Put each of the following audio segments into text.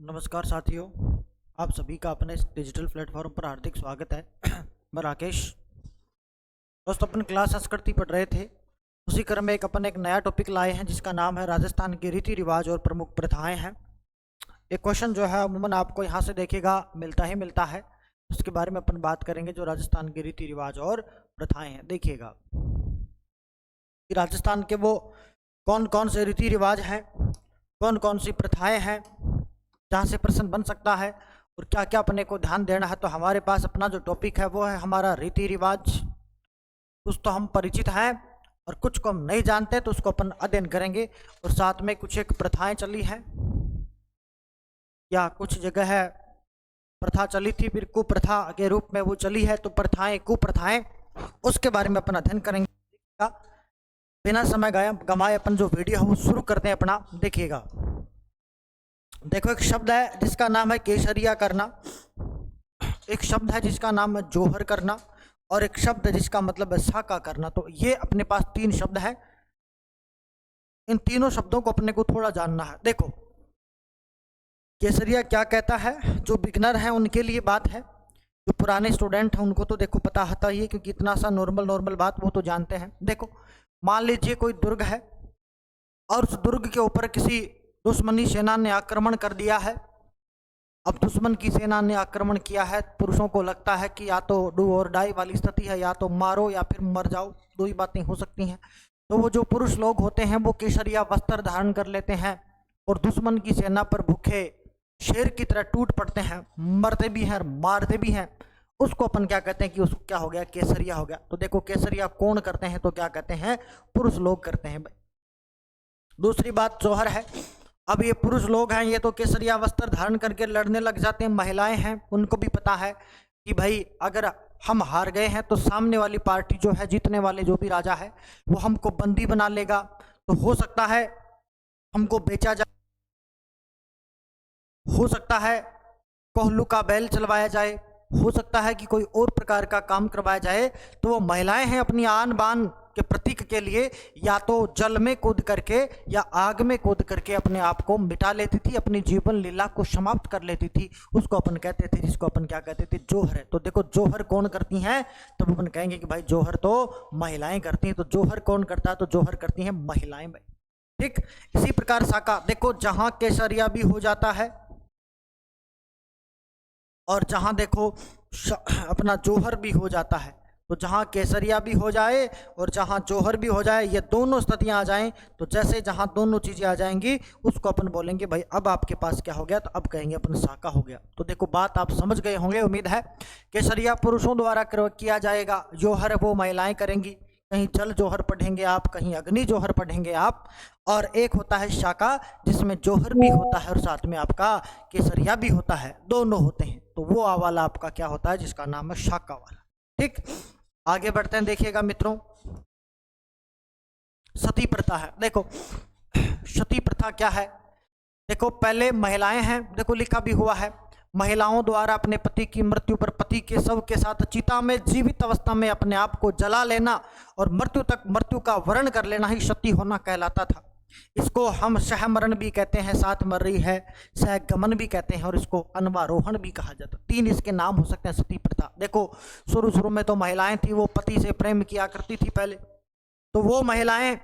नमस्कार साथियों, आप सभी का अपने इस डिजिटल प्लेटफॉर्म पर हार्दिक स्वागत है। मैं राकेश। दोस्तों, अपन क्लास संस्कृति पढ़ रहे थे, उसी क्रम में अपन एक नया टॉपिक लाए हैं जिसका नाम है राजस्थान के रीति रिवाज और प्रमुख प्रथाएं हैं। एक क्वेश्चन जो है अमूमन आपको यहाँ से देखेगा मिलता है, उसके बारे में अपन बात करेंगे जो राजस्थान के रीति रिवाज और प्रथाएं हैं। देखिएगा कि राजस्थान के वो कौन कौन से रीति रिवाज हैं, कौन कौन सी प्रथाएं हैं जहाँ से प्रश्न बन सकता है और क्या क्या अपने को ध्यान देना है। तो हमारे पास अपना जो टॉपिक है वो है हमारा रीति रिवाज। कुछ तो हम परिचित हैं और कुछ को हम नहीं जानते, तो उसको अपन अध्ययन करेंगे। और साथ में कुछ एक प्रथाएं चली हैं या कुछ जगह है प्रथा चली थी, फिर कुप्रथा के रूप में वो चली है, तो प्रथाएं कुप्रथाएं उसके बारे में अपन अध्ययन करेंगे। बिना समय गंवाए अपन जो वीडियो है वो शुरू करते हैं अपना। देखिएगा, देखो एक शब्द है जिसका नाम है केसरिया करना, एक शब्द है जिसका नाम है जोहर करना, और एक शब्द है जिसका मतलब है साका करना। तो ये अपने पास तीन शब्द है। इन तीनों शब्दों को अपने को थोड़ा जानना है। देखो केसरिया क्या कहता है, जो बिगनर है उनके लिए बात है, जो पुराने स्टूडेंट हैं उनको तो देखो पता होता ही है, क्योंकि इतना सा नॉर्मल बात वो तो जानते हैं। देखो मान लीजिए कोई दुर्ग है और उस दुर्ग के ऊपर किसी दुश्मनी सेना ने आक्रमण कर दिया है। अब दुश्मन की सेना ने आक्रमण किया है, पुरुषों को लगता है कि या तो डू और डाई वाली स्थिति है, या तो मारो या फिर मर जाओ, दो ही बातें हो सकती हैं। तो वो जो पुरुष लोग होते हैं वो केसरिया वस्त्र धारण कर लेते हैं और दुश्मन की सेना पर भूखे शेर की तरह टूट पड़ते हैं, मरते भी हैं और मारते भी हैं। उसको अपन क्या कहते हैं कि उसको क्या हो गया, केसरिया हो गया। तो देखो केसरिया कौन करते हैं, तो क्या कहते हैं, पुरुष लोग करते हैं भाई। दूसरी बात जोहर है। अब ये पुरुष लोग हैं, ये तो केसरिया वस्त्र धारण करके लड़ने लग जाते हैं। महिलाएं हैं, उनको भी पता है कि भाई अगर हम हार गए हैं तो सामने वाली पार्टी जो है, जीतने वाले जो भी राजा है, वो हमको बंदी बना लेगा। तो हो सकता है हमको बेचा जाए, हो सकता है कोहलू का बैल चलवाया जाए, हो सकता है कि कोई और प्रकार का काम करवाया जाए। तो वो महिलाएं हैं अपनी आन बान के प्रतीक के लिए या तो जल में कूद करके या आग में कूद करके अपने आप को मिटा लेती थी, अपनी जीवन लीला को समाप्त कर लेती थी। उसको अपन कहते थे, जिसको अपन क्या कहते थे, जोहर है। तो देखो जोहर कौन करती हैं, तब अपन कहेंगे कि भाई जोहर तो महिलाएं करती हैं। तो जोहर कौन करता है, तो जोहर करती हैं महिलाएं भाई। ठीक इसी प्रकार साका, देखो जहां केसरिया भी हो जाता है और जहां देखो अपना जोहर भी हो जाता है, तो जहां केसरिया भी हो जाए और जहां जोहर भी हो जाए, ये दोनों स्थितियां आ जाएं, तो जैसे जहां दोनों चीजें आ जाएंगी उसको अपन बोलेंगे भाई अब आपके पास क्या हो गया, तो अब कहेंगे अपन साका हो गया। तो देखो बात आप समझ गए होंगे, उम्मीद है। केसरिया पुरुषों द्वारा किया जाएगा, जोहर वो महिलाएं करेंगी। कहीं जल जोहर पढ़ेंगे आप, कहीं अग्नि जोहर पढ़ेंगे आप। और एक होता है शाका, जिसमें जोहर भी होता है और साथ में आपका केसरिया भी होता है, दोनों होते हैं। तो वो वाला आपका क्या होता है, जिसका नाम है शाका वाला। ठीक, आगे बढ़ते हैं। देखिएगा मित्रों, सती प्रथा है। देखो सती प्रथा क्या है, देखो पहले महिलाएं हैं, देखो लिखा भी हुआ है, महिलाओं द्वारा अपने पति की मृत्यु पर पति के शव के साथ चिता में जीवित अवस्था में अपने आप को जला लेना और मृत्यु का वर्ण कर लेना ही सती होना कहलाता था। इसको हम सहमरण भी कहते हैं, साथ मर रही है, सहगमन भी कहते हैं, और इसको अनवारोहण भी कहा जाता है। तीन इसके नाम हो सकते हैं सती प्रथा। देखो शुरू में तो महिलाएं थी, वो पति से प्रेम किया करती थी पहले, तो वो महिलाएं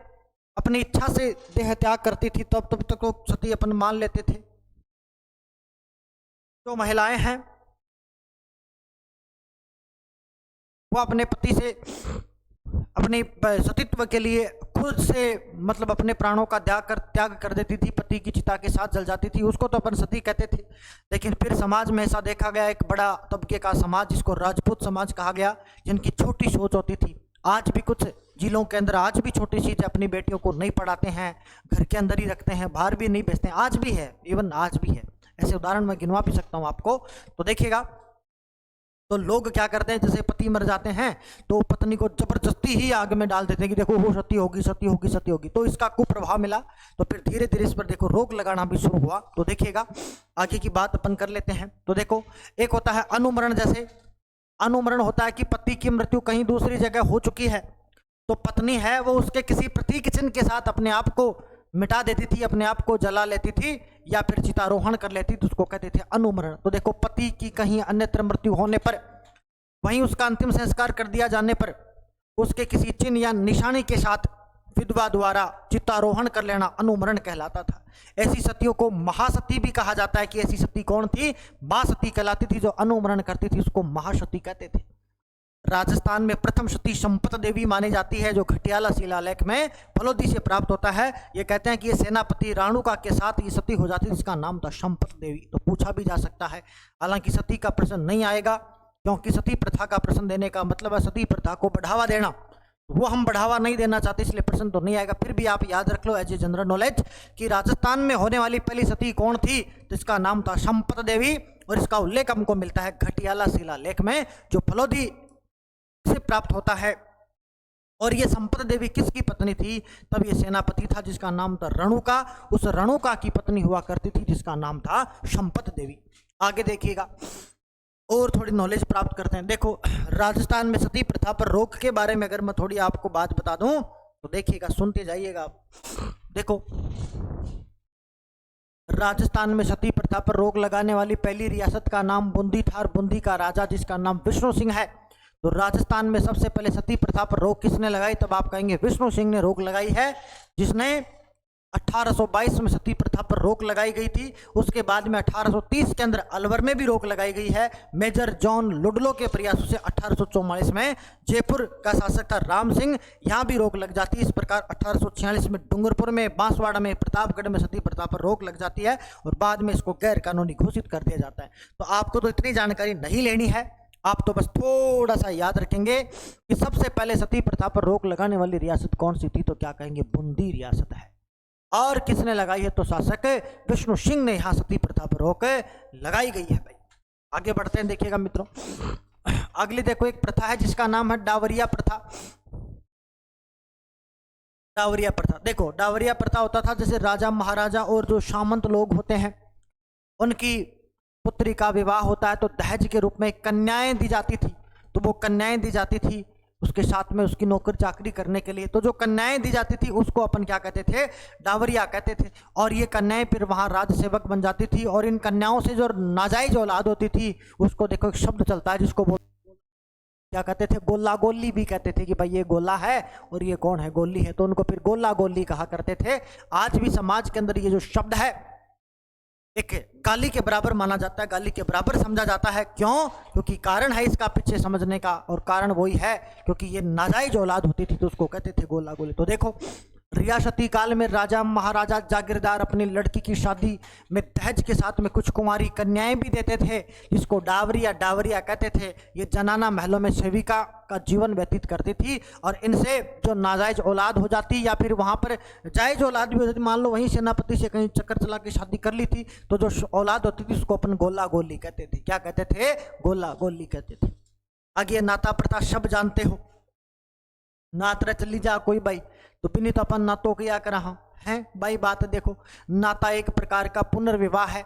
अपनी इच्छा से देह त्याग करती थी, तब तक तो सती अपन मान लेते थे। जो महिलाएं हैं वो अपने पति से अपने सतीत्व के लिए खुद से मतलब अपने प्राणों का त्याग कर देती थी, पति की चिता के साथ जल जाती थी, उसको तो अपन सती कहते थे। लेकिन फिर समाज में ऐसा देखा गया, एक बड़ा तबके का समाज जिसको राजपूत समाज कहा गया, जिनकी छोटी सोच होती थी। आज भी कुछ जिलों के अंदर आज भी छोटी चीज़ अपनी बेटियों को नहीं पढ़ाते हैं, घर के अंदर ही रखते हैं, बाहर भी नहीं भेजते हैं, आज भी है, इवन आज भी है। ऐसे उदाहरण मैं गिनवा भी सकता हूँ आपको। तो देखिएगा, तो लोग क्या करते हैं, जैसे पति मर जाते हैं तो पत्नी को जबरदस्ती ही आग में डाल देते हैं कि देखो वो सती होगी सती होगी सती होगी। तो इसका कुप्रभाव मिला, तो फिर धीरे धीरे इस पर देखो रोक लगाना भी शुरू हुआ। तो देखिएगा आगे की बात अपन कर लेते हैं। तो देखो एक होता है अनुमरण, जैसे अनुमरण होता है कि पति की मृत्यु कहीं दूसरी जगह हो चुकी है, तो पत्नी है वो उसके किसी प्रतीक चिन्ह के साथ अपने आप को मिटा देती थी, अपने आप को जला लेती थी, या फिर चितारोहण कर लेती तो उसको कहते थे अनुमरण। तो देखो, पति की कहीं अन्यत्र मृत्यु होने पर वहीं उसका अंतिम संस्कार कर दिया जाने पर उसके किसी चिन्ह या निशानी के साथ विधवा द्वारा चितारोहण कर लेना अनुमरण कहलाता था। ऐसी सतियों को महासती भी कहा जाता है कि ऐसी सती कौन थी? मां सती कहलाती थी, जो अनुमरण करती थी उसको महासती कहते थे। राजस्थान में प्रथम सती संपत देवी मानी जाती है, जो घटियाला शिलालेख में फलोदी से प्राप्त होता है। ये कहते हैं कि ये सेनापति राणुका के साथ ये सती हो जाती, जिसका नाम था संपत देवी। तो पूछा भी जा सकता है, हालांकि सती का प्रश्न नहीं आएगा, क्योंकि सती प्रथा का प्रश्न देने का मतलब है सती प्रथा को बढ़ावा देना, वो हम बढ़ावा नहीं देना चाहते, इसलिए प्रश्न तो नहीं आएगा। फिर भी आप याद रख लो एज ए जनरल नॉलेज कि राजस्थान में होने वाली पहली सती कौन थी, तो इसका नाम था संपत देवी, और इसका उल्लेख हमको मिलता है घटियाला शिलालेख में, जो फलोदी से प्राप्त होता है। और ये संपत देवी किसकी पत्नी थी? तब ये सेनापति था जिसका नाम था रणुका, उस रणुका की पत्नी हुआ करती थी जिसका नाम था संपत देवी। आगे देखिएगा और थोड़ी नॉलेज प्राप्त करते हैं। देखो, राजस्थान में सती प्रथा पर रोक के बारे में अगर मैं थोड़ी आपको बात बता दूं तो देखिएगा, सुनते जाइएगा आप। देखो, राजस्थान में सती प्रथा पर रोक लगाने वाली पहली रियासत का नाम बूंदी था, और बूंदी का राजा जिसका नाम विष्णु सिंह है। तो राजस्थान में सबसे पहले सती प्रथा पर रोक किसने लगाई? तब आप कहेंगे विष्णु सिंह ने रोक लगाई है, जिसने 1822 में सती प्रथा पर रोक लगाई गई थी। उसके बाद में 1830 के अंदर अलवर में भी रोक लगाई गई है। मेजर जॉन लुडलो के प्रयासों से 1844 में जयपुर का शासक था राम सिंह, यहाँ भी रोक लग जाती है। इस प्रकार 1846 में डूंगरपुर में, बांसवाड़ा में, प्रतापगढ़ में सती प्रथा पर रोक लग जाती है, और बाद में इसको गैर कानूनी घोषित कर दिया जाता है। तो आपको तो इतनी जानकारी नहीं लेनी है, आप तो बस थोड़ा सा याद रखेंगे कि सबसे पहले सती प्रथा पर रोक लगाने वाली रियासत कौन सी थी, तो क्या कहेंगे? बूंदी रियासत है। और किसने लगाई है? तो शासक विष्णु सिंह ने यहां सती प्रथा पर रोक लगाई गई है। भाई आगे बढ़ते हैं, देखिएगा मित्रों, अगली देखो एक प्रथा है जिसका नाम है डावरिया प्रथा। डावरिया प्रथा, देखो डावरिया प्रथा होता था जैसे राजा महाराजा और जो सामंत लोग होते हैं उनकी पुत्री का विवाह होता है तो दहेज के रूप में कन्याएं दी जाती थी। तो वो कन्याएं दी जाती थी उसके साथ में उसकी नौकर चाकरी करने के लिए। तो जो कन्याएं दी जाती थी उसको अपन क्या कहते थे? डावरिया कहते थे। और ये कन्याएं फिर वहां राज सेवक बन जाती थी, और इन कन्याओं से जो नाजायज औलाद होती थी उसको देखो एक शब्द चलता है जिसको क्या कहते थे? गोला गोली भी कहते थे कि भाई ये गोला है और ये कौन है? गोली है। तो उनको फिर गोला गोली कहा करते थे। आज भी समाज के अंदर ये जो शब्द है एक गाली के बराबर माना जाता है, गाली के बराबर समझा जाता है। क्यों? क्योंकि कारण है इसका पीछे समझने का, और कारण वही है क्योंकि ये नाजायज औलाद होती थी तो उसको कहते थे गोला गोली। तो देखो, रियासती काल में राजा महाराजा जागीरदार अपनी लड़की की शादी में दहेज के साथ में कुछ कुंवारी कन्याएं भी देते थे, जिसको डावरिया डावरिया कहते थे। ये जनाना महलों में सेविका का जीवन व्यतीत करती थी, और इनसे जो नाजायज औलाद हो जाती या फिर वहां पर जायज औलाद भी हो जाती, मान लो वहीं सेनापति से कहीं चक्कर चला के शादी कर ली थी, तो जो औलाद होती थी उसको अपन गोला गोली कहते थे। क्या कहते थे? गोला गोली कहते थे। आगे नाता प्रथा शब्द जानते हो, नात चली जा कोई भाई तो बिनी तो अपन नातों किया कर रहा है भाई। बात देखो, नाता एक प्रकार का पुनर्विवाह है।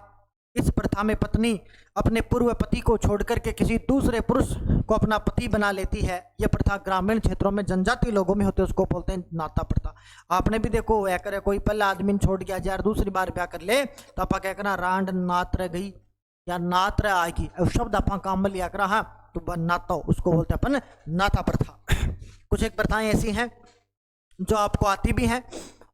इस प्रथा में पत्नी अपने पूर्व पति को छोड़कर के किसी दूसरे पुरुष को अपना पति बना लेती है। यह प्रथा ग्रामीण क्षेत्रों में जनजातीय लोगों में होते हैं, उसको बोलते हैं नाता प्रथा। आपने भी देखो क्या करे, कोई पहला आदमी छोड़ गया यार दूसरी बार ब्याह कर ले तो आप क्या करना? रांड नात रह गई या नात रह आएगी, शब्द आप काम में लिया करा। हाँ, तो नाता उसको बोलते हैं अपन नाता प्रथा। कुछ एक प्रथाएं ऐसी हैं जो आपको आती भी हैं,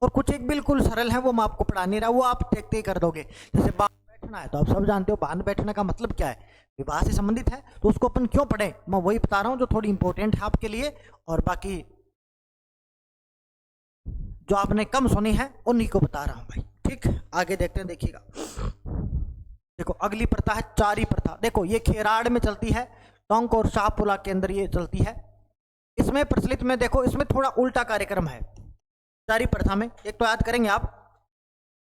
और कुछ एक बिल्कुल सरल है, वो मैं आपको पढ़ा नहीं रहा, वो आप देखते ही कर दोगे। जैसे बांध बैठना है तो आप सब जानते हो बांध बैठने का मतलब क्या है? विवाह से संबंधित है, तो उसको अपन क्यों पढ़े मैं वही बता रहा हूं जो थोड़ी इंपॉर्टेंट है आपके लिए, और बाकी जो आपने कम सुनी है उन्हीं को बता रहा हूं भाई। ठीक, आगे देखते हैं, देखिएगा। देखो अगली प्रथा है चारी प्रथा। देखो ये खेराड़ में चलती है, टोंक और शाहपुरा के अंदर ये चलती है। इसमें प्रचलित में देखो, इसमें थोड़ा उल्टा कार्यक्रम है चारी प्रथा में। एक तो याद करेंगे आप,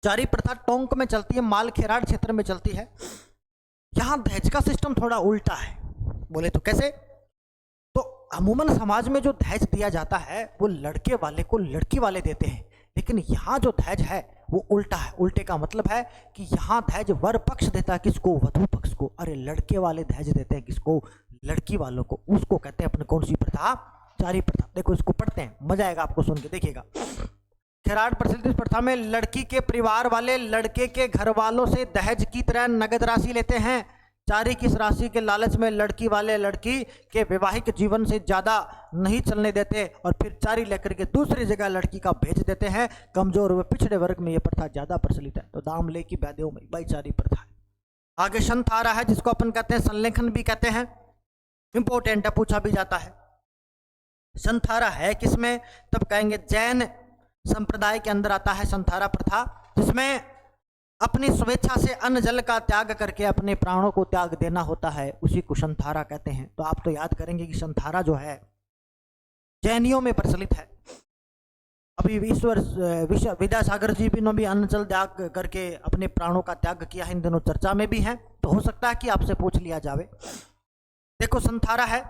चारी प्रथा टोंक में चलती है, माल खेराड़ क्षेत्र में चलती है। यहां दहेज का सिस्टम थोड़ा उल्टा है। बोले तो कैसे? तो अमूमन समाज में जो दहेज दिया जाता है वो लड़के वाले को लड़की वाले देते हैं, लेकिन यहाँ जो दहेज है वो उल्टा है। उल्टे का मतलब है कि यहाँ दहेज वर पक्ष देता है किसको? वधू पक्ष को। अरे लड़के वाले दहेज देते हैं किसको? लड़की वालों को। उसको कहते हैं अपने कौन सी प्रथा? चारी प्रथा। देखो इसको पढ़ते हैं, मजा आएगा आपको सुन के, देखिएगा। खैराट प्रचलित इस प्रथा में लड़की के परिवार वाले लड़के के घर वालों से दहेज की तरह नगद राशि लेते हैं। चारी की इस राशि के लालच में लड़की वाले लड़की के वैवाहिक जीवन से ज़्यादा नहीं चलने देते और फिर चारी लेकर के दूसरी जगह लड़की का भेज देते हैं। कमजोर व पिछड़े वर्ग में यह प्रथा ज़्यादा प्रचलित है। तो दाम ले की बैदियों में भाईचारी प्रथा है। आगे संथारा है, जिसको अपन कहते हैं संलेखन भी कहते हैं। इंपॉर्टेंट है, पूछा भी जाता है। संथारा है किसमें, तब कहेंगे जैन संप्रदाय के अंदर आता है संथारा प्रथा, जिसमें अपनी स्वेच्छा से अन्न जल का त्याग करके अपने प्राणों को त्याग देना होता है, उसी को संथारा कहते हैं। तो आप तो याद करेंगे कि संथारा जो है जैनियों में प्रचलित है। अभी ईश्वर विद्यासागर जी भी ने भी अन्न जल त्याग करके अपने प्राणों का त्याग किया है, इन दिनों चर्चा में भी है। तो हो सकता है कि आपसे पूछ लिया जावे। देखो संथारा है,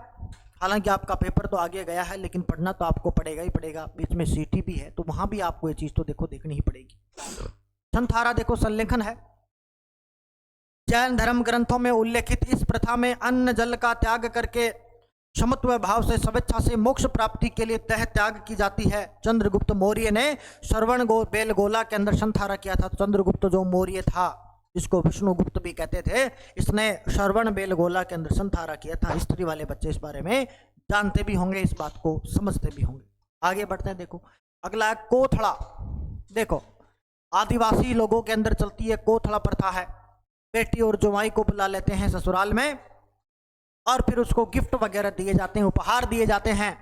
हालांकि आपका पेपर तो आगे गया है, लेकिन पढ़ना तो आपको पड़ेगा ही पड़ेगा। बीच में सीटी भी है, तो वहां भी आपको ये चीज तो देखो देखनी ही पड़ेगी। संथारा देखो संलेखन है। जैन धर्म ग्रंथों में उल्लेखित इस प्रथा में अन्न जल का त्याग करके समत्व भाव से स्वेच्छा से मोक्ष प्राप्ति के लिए तह त्याग की जाती है। चंद्रगुप्त मौर्य ने श्रवण बेलगोला के अंदर संथारा किया था। चंद्रगुप्त जो मौर्य था, इसको विष्णुगुप्त भी कहते थे, इसने श्रवण बेलगोला के अंदर संथारा किया था। हिस्ट्री वाले बच्चे इस बारे में जानते भी होंगे, इस बात को समझते भी होंगे। आगे बढ़ते हैं। देखो अगला है कोथड़ा। देखो आदिवासी लोगों के अंदर चलती है कोथड़ा प्रथा है। बेटी और जवाई को बुला लेते हैं ससुराल में और फिर उसको गिफ्ट वगैरह दिए जाते हैं, उपहार दिए जाते हैं,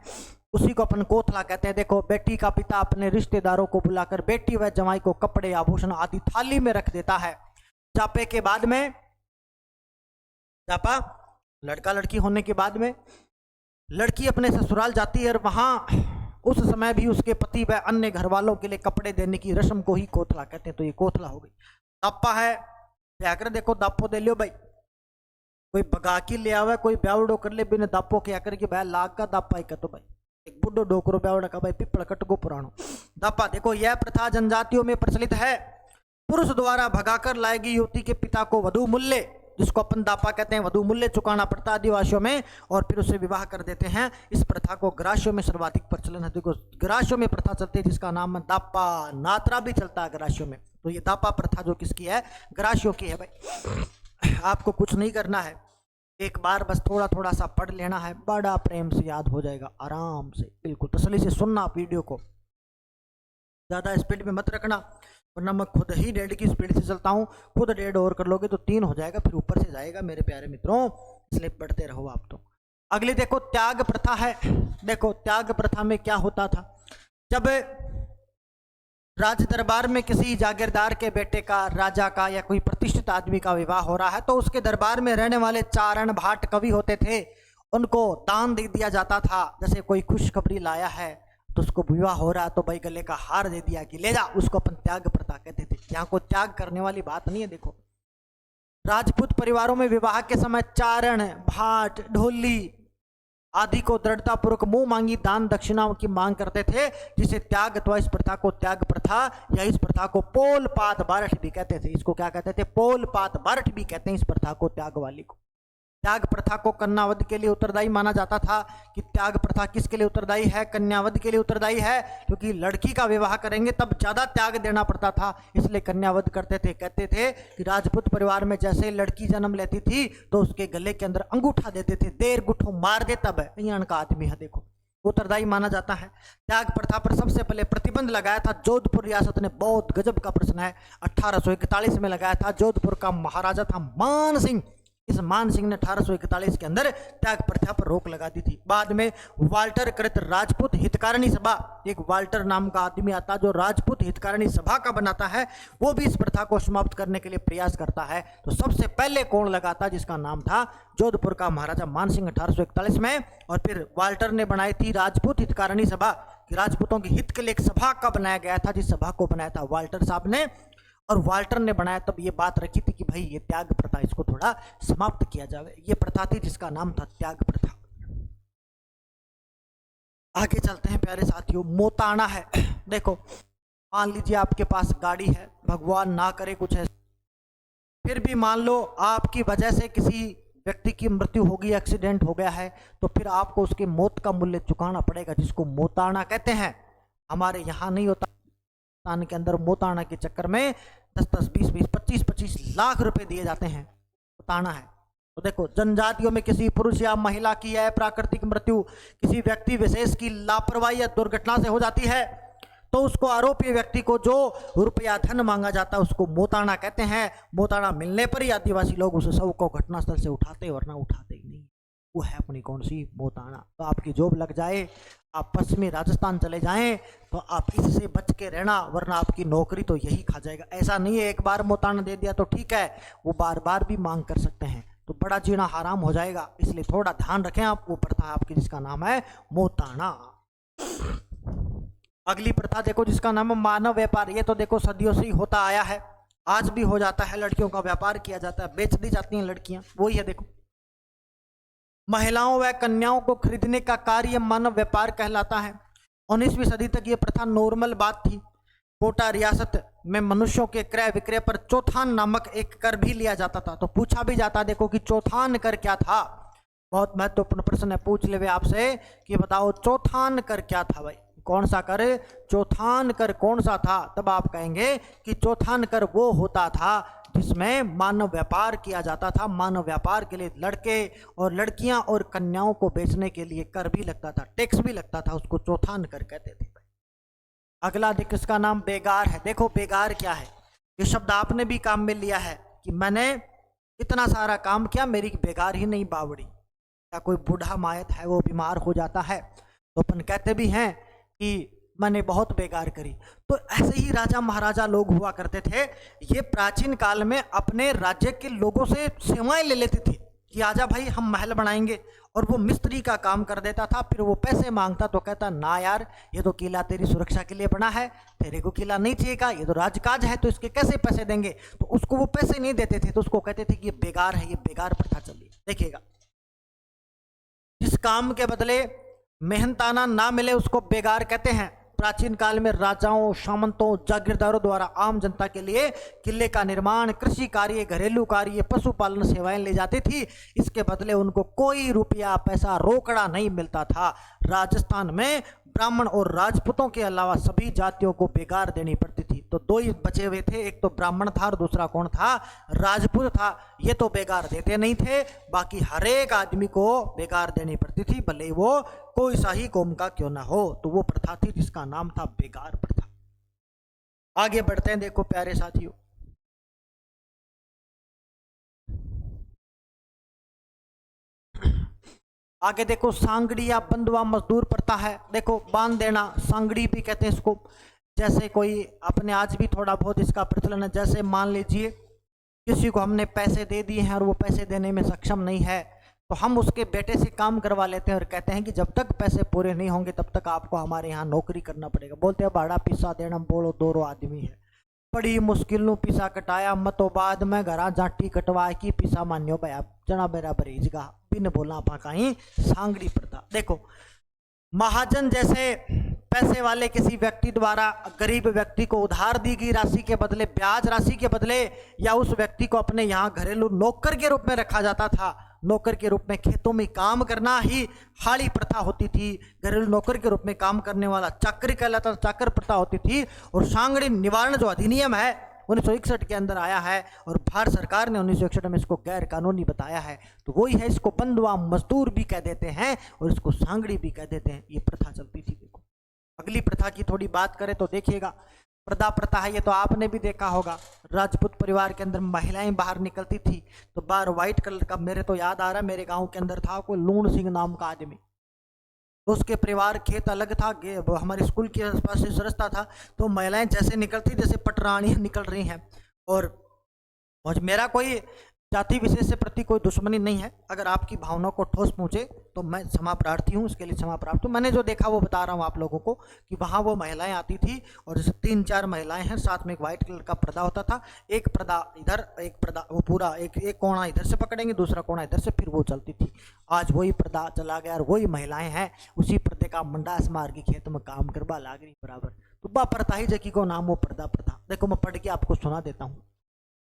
उसी को अपन कोथड़ा कहते हैं। देखो बेटी का पिता अपने रिश्तेदारों को बुलाकर बेटी व जवाई को कपड़े आभूषण आदि थाली में रख देता है। जापे के बाद में, जापा लड़का लड़की होने के बाद में लड़की अपने ससुराल जाती है और वहां उस समय भी उसके पति व अन्य घर वालों के लिए कपड़े देने की रस्म को ही कोथला कहते हैं। तो ये कोथला हो गई। दापा है, ब्याकर देखो दापो दे लियो भाई, कोई बगा की ले आवे, कोई ब्यावड़ो कर ले बिना दापो के आकर के भाई लाग का दापा ही कहतो भाई, एक बुढ़ो डोकरो ब्यावड़ा का भाई पिपड़ कटको पुराणो दापा। देखो यह प्रथा जनजातियों में प्रचलित है। पुरुष द्वारा भगाकर लाएगी युवती के पिता को वधु मूल्य, जिसको अपन दापा कहते हैं, वधु मूल्य चुकाना पड़ता है आदिवासियों में, और फिर उसे विवाह कर देते हैं। इस प्रथा को ग्रास्यों में सर्वाधिक प्रचलन है। देखो ग्रास्यों में प्रथा चलती है जिसका नाम है दापा। नात्रा भी चलता है ग्रास्यों में। तो ये दापा प्रथा जो किसकी है, ग्रास्यों की है भाई। आपको कुछ नहीं करना है, एक बार बस थोड़ा थोड़ा सा पढ़ लेना है, बड़ा प्रेम से याद हो जाएगा, आराम से बिल्कुल तसल्ली से सुनना वीडियो को, ज़्यादा स्पीड में मत रखना, वरना मैं खुद ही 1.5 की स्पीड से चलता हूँ। खुद 1.5 और कर लोगे तो 3 हो जाएगा, फिर ऊपर से जाएगा मेरे प्यारे मित्रों, इसलिए पढ़ते रहो आप तो। अगली देखो त्याग प्रथा है। देखो त्याग प्रथा में क्या होता था, जब राज दरबार में किसी जागीरदार के बेटे का, राजा का या कोई प्रतिष्ठित आदमी का विवाह हो रहा है, तो उसके दरबार में रहने वाले चारण भाट कवि होते थे, उनको दान दे दिया जाता था। जैसे कोई खुशखबरी लाया है तो उसको विवाह हो रहा है तो भाई गले का हार दे दिया कि ले जा, उसको अपन त्याग प्रथा कहते थे। यहाँ को त्याग करने वाली बात नहीं है। देखो राजपूत परिवारों में विवाह के समय चारण भाट ढोली आदि को दृढ़तापूर्वक मुंह मांगी दान दक्षिणा की मांग करते थे, जिसे त्याग अथवा इस प्रथा को त्याग प्रथा या इस प्रथा को पोल पात बारठ भी कहते थे। इसको क्या कहते थे, पोल पात बारठ भी कहते हैं इस प्रथा को, त्याग वाली को। त्याग प्रथा को कन्यावध के लिए उत्तरदायी माना जाता था। कि त्याग प्रथा किसके लिए उत्तरदायी है, कन्यावध के लिए उत्तरदायी है, क्योंकि लड़की का विवाह करेंगे तब ज्यादा त्याग देना पड़ता था, इसलिए कन्यावध करते थे। कहते थे कि राजपूत परिवार में जैसे लड़की जन्म लेती थी तो उसके गले के अंदर अंगूठा देते थे, देर गुठो मार दे तब है का आदमी है, देखो उत्तरदायी माना जाता है। त्याग प्रथा पर सबसे पहले प्रतिबंध लगाया था जोधपुर रियासत ने, बहुत गजब का प्रश्न है, 1841 में लगाया था। जोधपुर का महाराजा था मान सिंह, इस मान सिंह ने 1841 के अंदर त्याग प्रथा पर रोक लगा दी थी। बाद में वाल्टर कृत राजपूत हितकारिणी सभा, एक वाल्टर नाम का आदमी आता जो राजपूत हितकारिणी सभा का बनाता है, वो भी इस प्रथा को समाप्त करने के लिए प्रयास करता है। तो सबसे पहले कौन लगाता, जिसका नाम था जोधपुर का महाराजा मान सिंह 1841 में, और फिर वाल्टर ने बनाई थी राजपूत हितकारिणी सभा, कि राजपूतों के हित के लिए एक सभा का बनाया गया था, जिस सभा को बनाया था वाल्टर साहब ने, और वाल्टर ने बनाया तब ये बात रखी थी कि भाई ये त्याग प्रथा इसको थोड़ा समाप्त किया जाए। ये प्रथा थी जिसका नाम था त्याग प्रथा। आगे चलते हैं प्यारे साथियों, मोताना है। देखो मान लीजिए आपके पास गाड़ी है, भगवान ना करे कुछ है, फिर भी मान लो आपकी वजह से किसी व्यक्ति की मृत्यु हो गई, एक्सीडेंट हो गया है, तो फिर आपको उसकी मौत का मूल्य चुकाना पड़ेगा, जिसको मोताना कहते हैं। हमारे यहाँ नहीं होता, राजस्थान के अंदर मोताना के चक्कर में 10-10, 20-20, 25-25 लाख रुपए दिए जाते हैं। मोताना है। तो देखो, जनजातियों में किसी पुरुष या महिला की है प्राकृतिक मृत्यु किसी व्यक्ति विशेष की लापरवाही या दुर्घटना से हो जाती है तो उसको आरोपी व्यक्ति को जो रुपया धन मांगा जाता है उसको मोताना कहते हैं। मोताना मिलने पर ही आदिवासी लोग उस शव को घटनास्थल से उठाते वरना उठाते ही नहीं। वो है अपनी कौन सी मोताना। तो आपकी जॉब लग जाए, आप पश्चिमी राजस्थान चले जाएं तो आप इससे बच के रहना, वरना आपकी नौकरी तो यही खा जाएगा। ऐसा नहीं है एक बार मोताना दे दिया तो ठीक है, वो बार बार भी मांग कर सकते हैं तो बड़ा जीना हराम हो जाएगा। इसलिए थोड़ा ध्यान रखें आप। वो प्रथा आपकी जिसका नाम है मोताना। अगली प्रथा देखो जिसका नाम है मानव व्यापार। ये तो देखो सदियों से ही होता आया है, आज भी हो जाता है। लड़कियों का व्यापार किया जाता है, बेच दी जाती हैं लड़कियां। वही है देखो, महिलाओं व कन्याओं को खरीदने का कार्य मानव व्यापार कहलाता है। 19वीं सदी तक ये प्रथा नॉर्मल बात थी। कोटा रियासत में मनुष्यों के क्रय विक्रय पर चौथान नामक एक कर भी लिया जाता था। तो पूछा भी जाता देखो कि चौथान कर क्या था। बहुत महत्वपूर्ण प्रश्न है, पूछ ले आपसे कि बताओ चौथान कर क्या था भाई। कौन सा कर? चौथान कर कौन सा था? तब आप कहेंगे कि चौथान कर वो होता था जिसमें मानव व्यापार किया जाता था। मानव व्यापार के लिए लड़के और लड़कियां और कन्याओं को बेचने के लिए कर भी लगता था, टैक्स भी लगता था, उसको चौथान कर कहते थे। अगला देखो, इसका नाम बेगार है। देखो बेगार क्या है, ये शब्द आपने भी काम में लिया है कि मैंने इतना सारा काम किया, मेरी बेगार ही नहीं बावड़ी। या कोई बूढ़ा मायत है वो बीमार हो जाता है तो अपन कहते भी हैं कि मैंने बहुत बेगार करी। तो ऐसे ही राजा महाराजा लोग हुआ करते थे। ये प्राचीन काल में अपने राज्य के लोगों से सेवाएं ले लेते थे कि आजा भाई हम महल बनाएंगे, और वो मिस्त्री का काम कर देता था। फिर वो पैसे मांगता तो कहता ना यार, ये तो किला तेरी सुरक्षा के लिए बना है, तेरे को किला नहीं चाहिएगा, ये तो राजकाज है, तो इसके कैसे पैसे देंगे। तो उसको वो पैसे नहीं देते थे, तो उसको कहते थे कि ये बेगार है, ये बेगार प्रथा चल रही है। देखिएगा, जिस काम के बदले मेहनताना ना मिले उसको बेगार कहते हैं। प्राचीन काल में राजाओं, सामंतों, जागीरदारों द्वारा आम जनता के लिए किले का निर्माण, कृषि कार्य, घरेलू कार्य, पशुपालन सेवाएं ली जाती थी। इसके बदले उनको कोई रुपया पैसा रोकड़ा नहीं मिलता था। राजस्थान में ब्राह्मण और राजपूतों के अलावा सभी जातियों को बेगार देनी पड़ती थी। तो दो ही बचे हुए थे, एक तो ब्राह्मण था और दूसरा कौन था? राजपूत था। ये तो बेगार देते नहीं थे, बाकी हर एक आदमी को बेगार देनी पड़ती थी, भले वो कोई सा ही कौम का क्यों ना हो। तो वो प्रथा थी जिसका नाम था बेगार प्रथा। आगे बढ़ते हैं, देखो प्यारे साथियों, आगे देखो सांगड़ी या बंधुआ मजदूर प्रथा है। देखो बांध देना, सांगड़ी भी कहते हैं इसको। जैसे कोई अपने आज भी थोड़ा बहुत इसका प्रचलन है। जैसे मान लीजिए किसी को हमने पैसे दे दिए हैं और वो पैसे देने में सक्षम नहीं है, तो हम उसके बेटे से काम करवा लेते हैं और कहते हैं कि जब तक पैसे पूरे नहीं होंगे तब तक आपको हमारे यहाँ नौकरी करना पड़ेगा। बोलते हैं भाड़ा पिसा देना, बोलो दोरो आदमी है, बड़ी मुश्किल नु पिसा कटाया, मतो बाद में घरा जाटी कटवा की पिसा मान्यो भया जना मेरा बरीजगा बिन बोला पाका ही सांगड़ी प्रथा। देखो, महाजन जैसे पैसे वाले किसी व्यक्ति द्वारा गरीब व्यक्ति को उधार दी गई राशि के बदले, ब्याज राशि के बदले, या उस व्यक्ति को अपने यहाँ घरेलू नौकर के रूप में रखा जाता था। नौकर के रूप में खेतों में काम करना ही हाड़ी प्रथा होती थी। घरेलू नौकर के रूप में काम करने वाला चाकरी कहलाता था, चाकर प्रथा होती थी। और सांगड़ी निवारण जो अधिनियम है 1961 के अंदर आया है और भारत सरकार ने 1961 में इसको गैर कानूनी बताया है। तो वही है, इसको बंधुआ मजदूर भी कह देते हैं और इसको सांगड़ी भी कह देते हैं। ये प्रथा चलती थी। देखो अगली प्रथा की थोड़ी बात करें तो देखिएगा, प्रदा प्रथा है। ये तो आपने भी देखा होगा, राजपूत परिवार के अंदर महिलाएं बाहर निकलती थी तो बाहर व्हाइट कलर का, मेरे तो याद आ रहा है मेरे गांव के अंदर था कोई लूण सिंह नाम का आदमी, तो उसके परिवार खेत अलग था, हमारे स्कूल के आसपास से रास्ता था। तो महिलाएं जैसे निकलती जैसे पटरानियां निकल रही हैं। और मेरा कोई जाति विशेष से प्रति कोई दुश्मनी नहीं है, अगर आपकी भावनाओं को ठोस पहुंचे तो मैं क्षमा प्रार्थी हूँ, उसके लिए क्षमा प्राप्त हूँ। मैंने जो देखा वो बता रहा हूँ आप लोगों को कि वहाँ वो महिलाएं आती थी और जैसे 3-4 महिलाएं हैं, साथ में एक वाइट कलर का पर्दा होता था, एक पर्दा इधर, एक पर्दा वो पूरा एक कोना इधर से पकड़ेंगे, दूसरा कोना इधर से, फिर वो चलती थी। आज वही पर्दा चला गया और वही महिलाएं हैं उसी पर्दे का मंडास मार के खेत में काम करवा लाग रही बराबर। तो बा प्रथा ही जकी को नाम वो पर्दा प्रथा। देखो मैं पढ़ के आपको सुना देता हूँ।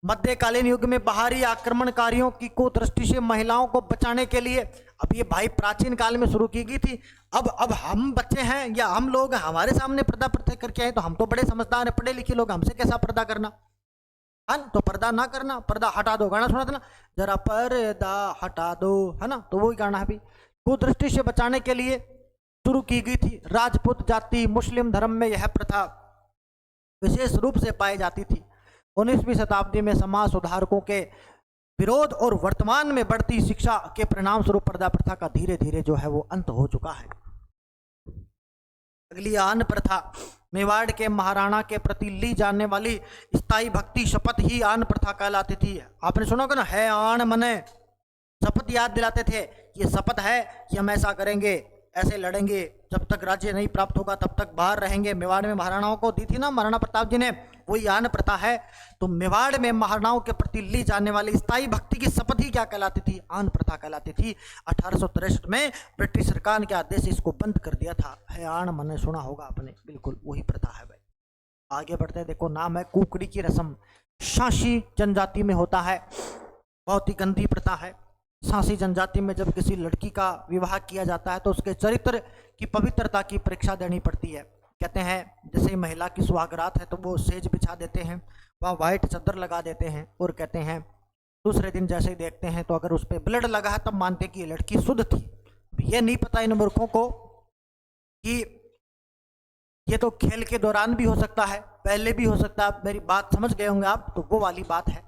मध्यकालीन युग में बाहरी आक्रमणकारियों की कुदृष्टि से महिलाओं को बचाने के लिए, अब ये भाई प्राचीन काल में शुरू की गई थी। अब हम बच्चे हैं या हम लोग हमारे सामने पर्दा प्रथा करके आए तो हम तो बड़े समझदार हैं, पढ़े लिखे लोग, हमसे कैसा पर्दा करना है ना। तो पर्दा ना करना, पर्दा हटा दो, गाना सुना था ना, जरा पर्दा हटा दो, है ना। तो वही गाना है भी, कुदृष्टि से बचाने के लिए शुरू की गई थी। राजपूत जाति मुस्लिम धर्म में यह प्रथा विशेष रूप से पाई जाती थी। 19वीं शताब्दी में समाज सुधारकों के विरोध और वर्तमान में बढ़ती शिक्षा के परिणाम स्वरूप पर्दा प्रथा का धीरे धीरे जो है वो अंत हो चुका है। अगली आन प्रथा, मेवाड़ के महाराणा के प्रति ली जाने वाली स्थायी भक्ति शपथ ही आन प्रथा कहलाती थी। आपने सुना होगा ना, है आन मने, शपथ याद दिलाते थे, ये शपथ है कि हम ऐसा करेंगे, ऐसे लड़ेंगे, जब तक राज्य नहीं प्राप्त होगा तब तक बाहर रहेंगे। मेवाड़ में महाराणाओं को दी थी ना महाराणा प्रताप जी ने, वही आन प्रथा है। तो मेवाड़ में महाराणाओं के प्रति ली जाने वाली स्थायी भक्ति की शपथ ही क्या कहलाती थी? आन प्रथा कहलाती थी। 1863 में ब्रिटिश सरकार के आदेश से इसको बंद कर दिया था। है आन मैंने सुना होगा आपने, बिल्कुल वही प्रथा है भाई। आगे बढ़ते हैं, देखो नाम है कुकड़ी की रस्म, शासी जनजाति में होता है, बहुत ही गंदी प्रथा है। सांसी जनजाति में जब किसी लड़की का विवाह किया जाता है तो उसके चरित्र की पवित्रता की परीक्षा देनी पड़ती है। कहते हैं जैसे महिला की सुहागरात है तो वो सेज बिछा देते हैं, वहाँ वाइट चादर लगा देते हैं, और कहते हैं दूसरे दिन जैसे ही देखते हैं तो अगर उस पर ब्लड लगा है तब मानते कि ये लड़की शुद्ध थी। ये नहीं पता इन मूर्खों को कि ये तो खेल के दौरान भी हो सकता है, पहले भी हो सकता है। मेरी बात समझ गए होंगे आप, तो वो वाली बात है।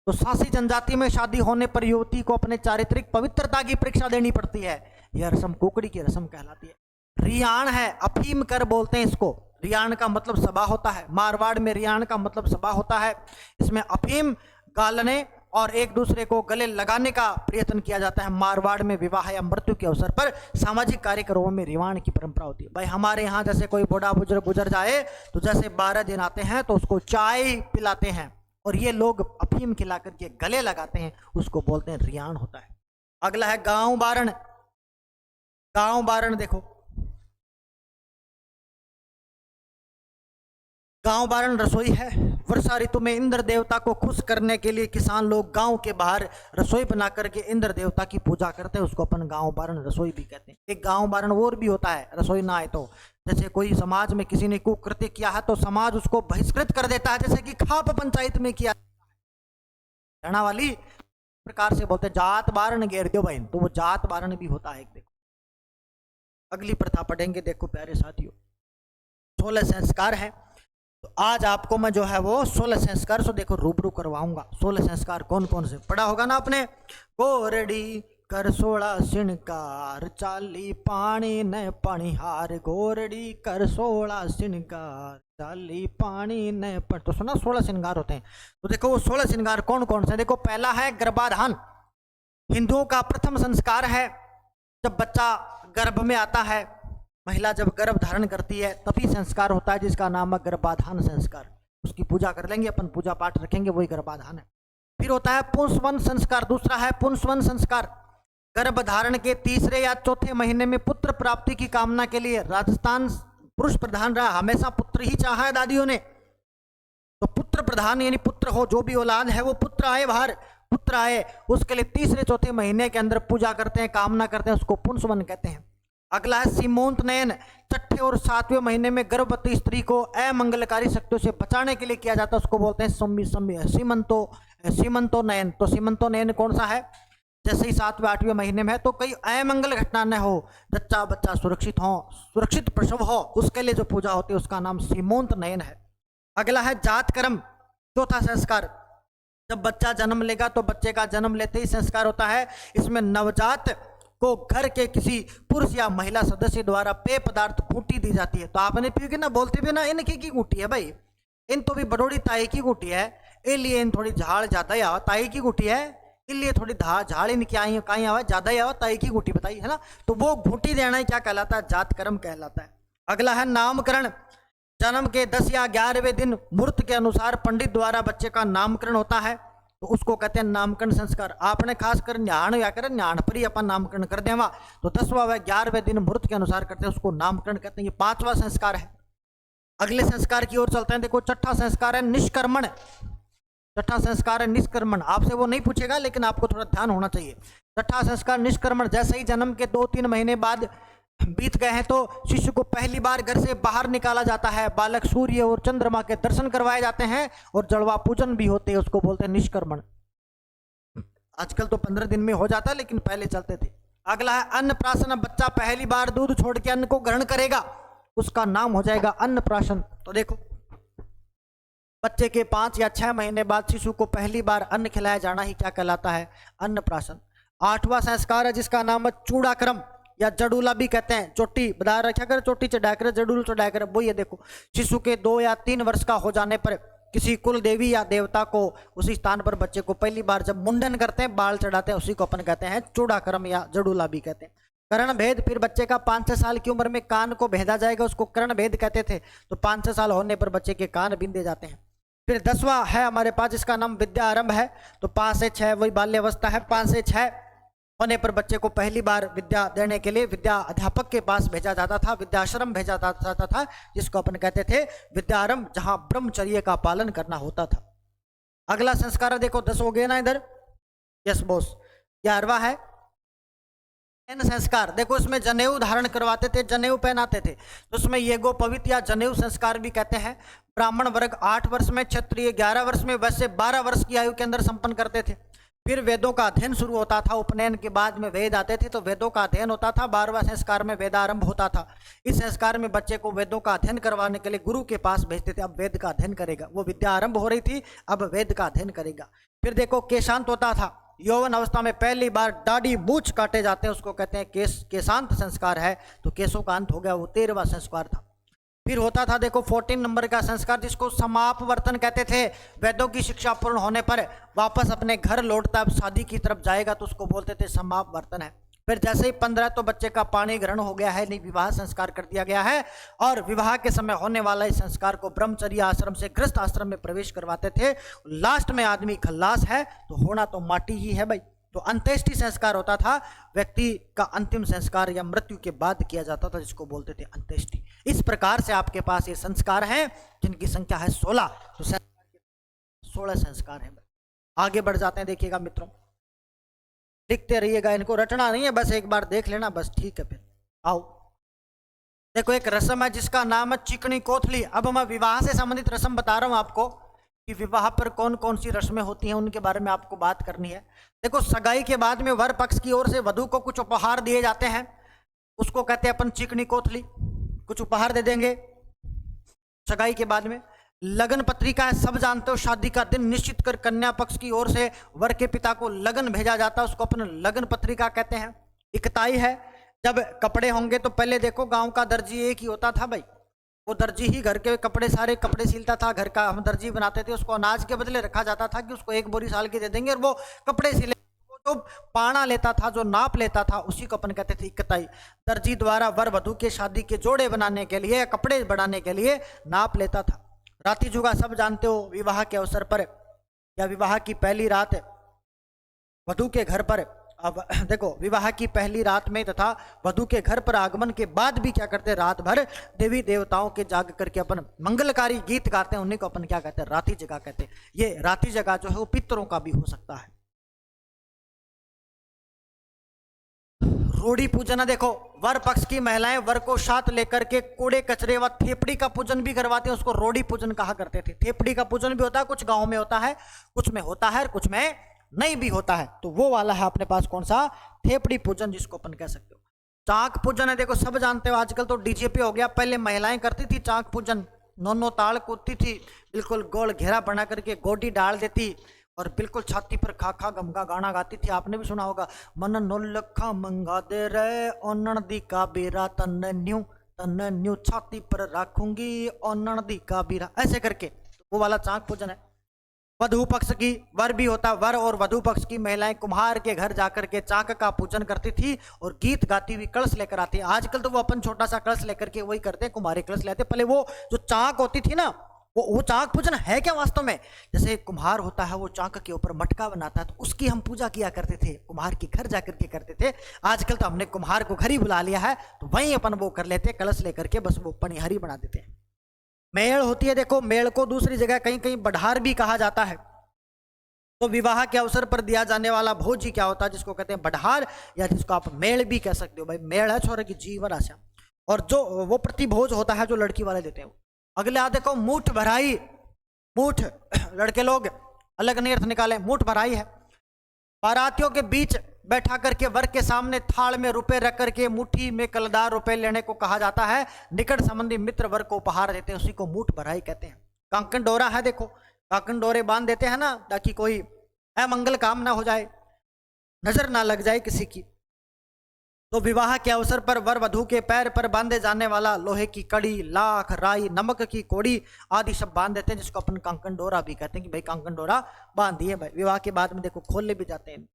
तो सांसी जनजाति में शादी होने पर युवती को अपने चारित्रिक पवित्रता की परीक्षा देनी पड़ती है। यह रस्म कुकड़ी की रस्म कहलाती है। रियाण है, अफीम कर बोलते हैं इसको। रियाण का मतलब सभा होता है, मारवाड़ में रियाण का मतलब सभा होता है। इसमें अफीम गालने और एक दूसरे को गले लगाने का प्रयत्न किया जाता है। मारवाड़ में विवाह या मृत्यु के अवसर पर सामाजिक कार्यक्रमों में रिवाण की परंपरा होती है। भाई हमारे यहाँ जैसे कोई बूढ़ा बुजुर्ग गुजर जाए तो जैसे 12 दिन आते हैं तो उसको चाय पिलाते हैं, और ये लोग अफीम खिला करके गले लगाते हैं, उसको बोलते हैं रियाण होता है। अगला है गांव बारण। गांव बारण देखो, गांव बारण रसोई है। वर्षा ऋतु में इंद्र देवता को खुश करने के लिए किसान लोग गांव के बाहर रसोई बना करके इंद्र देवता की पूजा करते हैं, उसको अपन गांव बारण रसोई भी कहते हैं। एक गांव बारण और भी होता है, रसोई ना आए तो, जैसे कोई समाज में किसी ने कुकृत्य किया है तो समाज उसको बहिष्कृत कर देता है, जैसे कि खाप पंचायत में किया हरियाणा वाली प्रकार से बोलते हैं जात बारण घेर दो बहन, तो वो जात बारण भी होता है। देखो अगली प्रथा पढ़ेंगे, देखो प्यारे साथियों, 16 संस्कार है। तो आज आपको मैं जो है वो 16 संस्कार से देखो रूबरू करवाऊंगा। 16 संस्कार कौन कौन से पढ़ा होगा ना आपने? गोरड़ी कर 16 श्रृंगार, चाली पानी न पणिहार। गोरड़ी कर 16 श्रृंगार, चाली पानी न पण। तो सुना 16 श्रृंगार होते हैं। तो देखो वो 16 श्रृंगार कौन कौन से? देखो पहला है गर्भाधान। हिंदुओं का प्रथम संस्कार है जब बच्चा गर्भ में आता है, महिला जब गर्भ धारण करती है तभी संस्कार होता है जिसका नाम है गर्भाधान संस्कार। उसकी पूजा कर लेंगे अपन, पूजा पाठ रखेंगे, वही गर्भाधान है। फिर होता है पुंसवन संस्कार। दूसरा है पुंसवन संस्कार। गर्भ धारण के तीसरे या चौथे महीने में पुत्र प्राप्ति की कामना के लिए, राजस्थान पुरुष प्रधान रहा, हमेशा पुत्र ही चाहा है दादियों ने, तो पुत्र प्रधान यानी पुत्र हो, जो भी औलाद है वो पुत्र आए बाहर, पुत्र आए, उसके लिए तीसरे चौथे महीने के अंदर पूजा करते हैं, कामना करते हैं, उसको पुंसवन कहते हैं। अगला है सीमोंत नयन। छठे और 7वें महीने में गर्भवती स्त्री को अमंगलकारी शक्तियों से बचाने के लिए किया जाता है, उसको बोलते हैं सीमंतो नयन। तो सीमंतो नयन कौन सा है? जैसे ही 7वें 8वें महीने में है तो कई अमंगल घटना न हो, जच्चा बच्चा सुरक्षित हो, सुरक्षित प्रसव हो, उसके लिए जो पूजा होती है उसका नाम सीमोंत नयन है। अगला है जात कर्म, चौथा संस्कार। जब बच्चा जन्म लेगा तो बच्चे का जन्म लेते ही संस्कार होता है। इसमें नवजात को घर के किसी पुरुष या महिला सदस्य द्वारा पेय पदार्थ घूंटी दी जाती है। तो आपने पी ना बोलते भी ना इनकी की घूंटी है भाई, इन तो भी बड़ोड़ी ताई की घूंटी है, इसलिए इन थोड़ी झाड़ ज्यादा ही आवा। ताई की घूंटी है इसलिए थोड़ी झाड़ इनकी आई कहीं आवा ज्यादा ही आवा, ताई की घूंटी बताई है ना। तो वो घूंटी देना ही क्या कहलाता है? जात कर्म कहलाता है। अगला है नामकरण। जन्म के 10 या 11वें दिन मुहूर्त के अनुसार पंडित द्वारा बच्चे का नामकरण होता है, तो उसको कहते हैं नामकरण संस्कार। आपने खासकर न्याण या कर न्याण पर ही अपन नामकरण कर देवा, तो 10वां व 11वें दिन मुहूर्त के अनुसार करते हैं, उसको नामकरण कहते हैं। ये 5वां संस्कार है। अगले संस्कार की ओर चलते हैं। देखो छठा संस्कार है निष्कर्मण। छठा संस्कार है निष्क्रमण। आपसे वो नहीं पूछेगा लेकिन आपको थोड़ा ध्यान होना चाहिए। छठा संस्कार निष्क्रमण, जैसे ही जन्म के 2-3 महीने बाद बीत गए हैं तो शिशु को पहली बार घर से बाहर निकाला जाता है। बालक सूर्य और चंद्रमा के दर्शन करवाए जाते हैं और जड़वा पूजन भी होते हैं, उसको बोलते हैं निष्क्रमण। आजकल तो 15 दिन में हो जाता है लेकिन पहले चलते थे। अगला है अन्नप्राशन। बच्चा पहली बार दूध छोड़ के अन्न को ग्रहण करेगा, उसका नाम हो जाएगा अन्नप्राशन। तो देखो, बच्चे के 5 या 6 महीने बाद शिशु को पहली बार अन्न खिलाया जाना ही क्या कहलाता है? अन्नप्राशन। 8वां संस्कार है जिसका नाम है चूड़ाक्रम या जड़ूला भी कहते हैं। चोटी बता रखा कर, चोटी चढ़ा कर, जड़ूल चढ़ा कर। वो ये देखो, शिशु के 2 या 3 वर्ष का हो जाने पर किसी कुल देवी या देवता को उसी स्थान पर बच्चे को पहली बार जब मुंडन करते हैं, बाल चढ़ाते हैं, उसी को अपन कहते हैं चूड़ाक्रम या जड़ूला भी कहते हैं। कर्ण भेद, फिर बच्चे का 5-6 साल की उम्र में कान को भेदा जाएगा, उसको कर्ण भेद कहते थे। तो 5-6 साल होने पर बच्चे के कान बिंदे जाते हैं। फिर 10वां है हमारे पास जिसका नाम विद्या आरंभ है। तो 5 से 6 वही बाल्यावस्था है। 5 से 6 होने पर बच्चे को पहली बार विद्या देने के लिए विद्या अध्यापक के पास भेजा जाता था, विद्याश्रम भेजा जाता था, जिसको अपन कहते थे विद्यारंभ, जहां ब्रह्मचर्य का पालन करना होता था। अगला संस्कार देखो, 10 हो गए ना इधर? Yes boss. 11वां है संस्कार। देखो, इसमें जनेऊ धारण करवाते थे, जनेऊ पहनाते थे। तो उसमें येगो पवित्र या जनेऊ संस्कार भी कहते हैं। ब्राह्मण वर्ग 8 वर्ष में, क्षत्रिय 11 वर्ष में, वैसे 12 वर्ष की आयु के अंदर संपन्न करते थे। फिर वेदों का अध्ययन शुरू होता था। उपनयन के बाद में वेद आते थे तो वेदों का अध्ययन होता था। 12वां संस्कार में वेदारंभ होता था। इस संस्कार में बच्चे को वेदों का अध्ययन करवाने के लिए गुरु के पास भेजते थे। अब वेद का अध्ययन करेगा, वो विद्या आरंभ हो रही थी, अब वेद का अध्ययन करेगा। फिर देखो, केशांत होता था। यौवन अवस्था में पहली बार दाढ़ी मूछ काटे जाते हैं, उसको कहते हैं केशांत संस्कार है। तो केशों का अंत हो गया, वो 13वां संस्कार था। फिर होता था देखो 14 नंबर का संस्कार जिसको समापवर्तन कहते थे। वेदों की शिक्षा पूर्ण होने पर वापस अपने घर लौटता, अब शादी की तरफ जाएगा तो उसको बोलते थे समापवर्तन है। फिर जैसे ही 15 तो बच्चे का पाणी ग्रहण हो गया है, नहीं विवाह संस्कार कर दिया गया है। और विवाह के समय होने वाला इस संस्कार को ब्रह्मचर्य आश्रम से गृहस्थ आश्रम में प्रवेश करवाते थे। लास्ट में आदमी खल्लास है तो होना तो माटी ही है भाई। तो अंत्येष्टि संस्कार होता था, व्यक्ति का अंतिम संस्कार या मृत्यु के बाद किया जाता था, जिसको बोलते थे अंत्येष्टि। इस प्रकार से आपके पास ये संस्कार हैं जिनकी संख्या है 16। तो 16 संस्कार हैं। आगे बढ़ जाते हैं, देखिएगा मित्रों, लिखते रहिएगा, इनको रटना नहीं है, बस एक बार देख लेना बस, ठीक है। फिर आओ देखो, एक रस्म है जिसका नाम है चिकनी कोथली। अब मैं विवाह से संबंधित रस्म बता रहा हूं आपको कि विवाह पर कौन कौन सी रस्में होती हैं, उनके बारे में आपको बात करनी है। देखो, सगाई के बाद में वर पक्ष की ओर से वधु को कुछ उपहार दिए जाते हैं, उसको कहते हैं अपन चिकनी कोथली। कुछ उपहार दे देंगे। सगाई के बाद में लगन पत्रिका है, सब जानते हो, शादी का दिन निश्चित कर कन्या पक्ष की ओर से वर के पिता को लगन भेजा जाता है, उसको अपन लगन पत्रिका कहते हैं। इकताई है, जब कपड़े होंगे तो पहले देखो गांव का दर्जी एक ही होता था भाई, वो दर्जी ही घर के कपड़े सारे कपड़े सिलता था। घर का हम दर्जी बनाते थे, उसको अनाज के बदले रखा जाता था कि उसको 1 बोरी साल की दे देंगे और वो कपड़े सिले। जो पाना लेता था, जो नाप लेता था, उसी को अपन कहते थे इकताई। दर्जी द्वारा वर वधु के शादी के जोड़े बनाने के लिए, कपड़े बनाने के लिए नाप लेता था। राती जुगा सब जानते हो, विवाह के अवसर पर या विवाह की पहली रात वधु के घर पर, अब देखो विवाह की पहली रात में तथा वधु के घर पर आगमन के बाद भी क्या करते हैं, रात भर देवी देवताओं के जाग करके अपन मंगलकारी गीत गाते हैं, उन्हीं को अपन क्या कहते हैं, राती जगह कहते हैं। ये राती जगह जो है वो पितरों का भी हो सकता है। रोड़ी पूजन है, देखो वर पक्ष की महिलाएं वर को साथ लेकर के कूड़े कचरे व थेपड़ी का पूजन भी करवाते हैं, उसको रोड़ी पूजन कहा करते थे। थेपड़ी का पूजन भी होता है, कुछ गाँव में होता है, कुछ में होता है और कुछ में नहीं भी होता है। तो वो वाला है अपने पास कौन सा, थेपड़ी पूजन, जिसको अपन कह सकते हो। चाक पूजन है, देखो सब जानते हो, आजकल तो डीजे पे हो गया, पहले महिलाएं करती थी चाक पूजन। 9 ताल कूदती थी, बिल्कुल गोल घेरा बना करके गोडी डाल देती और बिल्कुल छाती पर खा खा गमगा गाना गाती थी। आपने भी सुना होगा, मन नोलखा मंगा दे रे ओनन दी का बीरा तन न्यू छाती पर रखूंगी ओनन दी का बीरा, ऐसे करके। तो वो वाला चाक पूजन है। वधु पक्ष की वर भी होता, वर और वधु पक्ष की महिलाएं कुम्हार के घर जाकर के चाक का पूजन करती थी और गीत गाती हुई कलश लेकर आती। आजकल तो वो अपन छोटा सा कलश लेकर के वही करते हैं, कुम्हारी कलश लेते। पहले वो जो चाक होती थी ना, वो चाक पूजन है क्या वास्तव में, जैसे कुम्हार होता है वो चाक के ऊपर मटका बनाता है, तो उसकी हम पूजा किया करते थे, कुम्हार के घर जाकर के करते थे। आजकल तो हमने कुम्हार को घर ही बुला लिया है, तो वहीं अपन वो कर लेते, कलश लेकर के बस वो पनिहारी बना देते हैं। मेड़ होती है, देखो मेड़ को दूसरी जगह कहीं कहीं बढ़ार भी कहा जाता है। तो विवाह के अवसर पर दिया जाने वाला भोज ही क्या होता है, जिसको कहते हैं बढ़ार, या जिसको आप मेल भी कह सकते हो। भाई मेल है छोरे की जीवन आशा, और जो वो प्रतिभोज होता है जो लड़की वाले देते हैं। अगले आ देखो मूठ भराई। मूठ लड़के लोग अलग नहीं अर्थ निकाले, मूठ भराई है। बारातियों के बीच बैठा करके वर के सामने थाल में रुपए रख करके मुट्ठी में कलदार रुपए लेने को कहा जाता है। निकट संबंधी मित्र वर को उपहार देते हैं, उसी को मूठ भराई कहते हैं। कांकन डोरा है, देखो कांकन डोरे बांध देते हैं ना, ताकि कोई अमंगल काम ना हो जाए, नजर ना लग जाए किसी की। तो विवाह के अवसर पर वर वधू के पैर पर बांधे जाने वाला लोहे की कड़ी, लाख, राई, नमक की कोड़ी आदि सब बांध देते हैं, जिसको अपन कांकन डोरा भी कहते हैं कि भाई कांकन डोरा बांध दिए भाई। विवाह के बाद में देखो खोलने भी जाते हैं।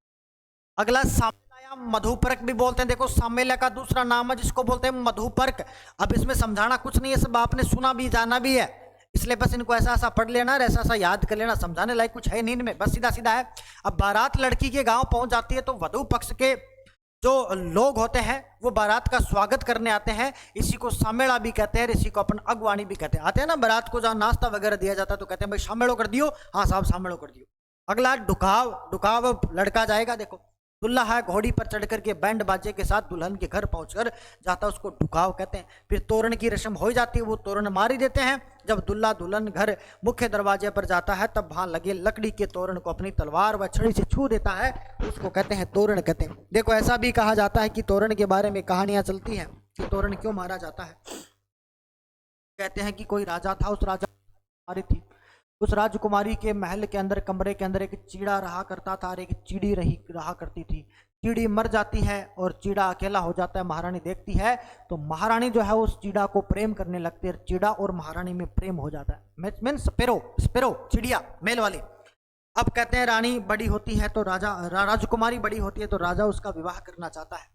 अगला सामेला, मधुपर्क भी बोलते हैं। देखो सामेला का दूसरा नाम है जिसको बोलते हैं मधुपर्क। अब इसमें समझाना कुछ नहीं है, सब आपने सुना भी जाना भी है, इसलिए बस इनको ऐसा ऐसा पढ़ लेना, ऐसा ऐसा याद कर लेना, समझाने लायक कुछ है नहीं इनमें, बस सीधा सीधा है। अब बारात लड़की के गांव पहुंच जाती है तो वधु पक्ष के जो लोग होते हैं वो बारात का स्वागत करने आते हैं। इसी को सामेड़ा भी कहते हैं, इसी को अपन अगवानी भी कहते हैं। आते हैं ना बारात को जहाँ नाश्ता वगैरह दिया जाता है तो कहते हैं भाई सामेड़ो कर दियो, हाँ साहब सामेड़ो कर दियो। अगला ढुकाव। ढुकाव लड़का जाएगा, देखो दुल्हा है घोड़ी पर चढ़ करके बैंड बाजे के साथ दुल्हन के घर पहुंचकर जाता है, उसको ढुकाव कहते हैं। फिर तोरण की रस्म हो जाती है, वो तोरण मारी देते हैं। जब दुल्हा दुल्हन घर मुख्य दरवाजे पर जाता है तब वहां लगे लकड़ी के तोरण को अपनी तलवार व छड़ी से छू देता है, उसको कहते हैं तोरण कहते हैं। देखो ऐसा भी कहा जाता है कि तोरण के बारे में कहानियां चलती हैं कि तोरण क्यों मारा जाता है। कहते हैं कि कोई राजा था, उस राजा मारी थी, उस राजकुमारी के महल के अंदर कमरे के अंदर एक चीड़ा रहा करता था और एक चिड़ी रहा करती थी। चिड़ी मर जाती है और चीड़ा अकेला हो जाता है। महारानी देखती है तो महारानी जो है उस चीड़ा को प्रेम करने लगती है, चीड़ा और महारानी में प्रेम हो जाता है। मीन स्पेरो चिड़िया मेल वाली। अब कहते हैं रानी बड़ी होती है तो राजकुमारी बड़ी होती है तो राजा उसका विवाह करना चाहता है।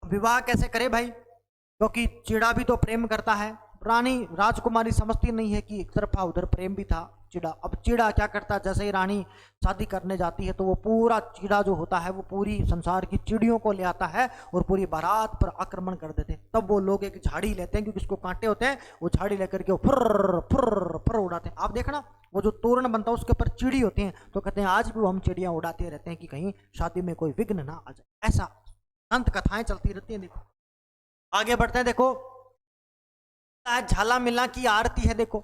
विवाह कैसे करे भाई, क्योंकि चीड़ा भी तो प्रेम करता है। रानी राजकुमारी समझती नहीं है कि एक तरफा उधर प्रेम भी था चिड़ा। अब चिड़ा क्या करता है, जैसे ही रानी शादी करने जाती है तो वो पूरा चिड़ा जो होता है वो पूरी संसार की चिड़ियों को ले आता है और पूरी बारात पर आक्रमण कर देते हैं। तब वो लोग एक झाड़ी लेते हैं, क्योंकि उसको कांटे होते हैं, वो झाड़ी लेकर के वो फुर्र फुर्र फुर्र उड़ाते हैं। आप देखना वो जो तोरण बनता है उसके ऊपर चिड़ी होती हैं, तो कहते हैं आज भी हम चिड़ियां उड़ाते रहते हैं कि कहीं शादी में कोई विघ्न ना आ जाए। ऐसा अंत कथाएं चलती रहती हैं। देखो आगे बढ़ते हैं। देखो झाला मिला की आरती है। देखो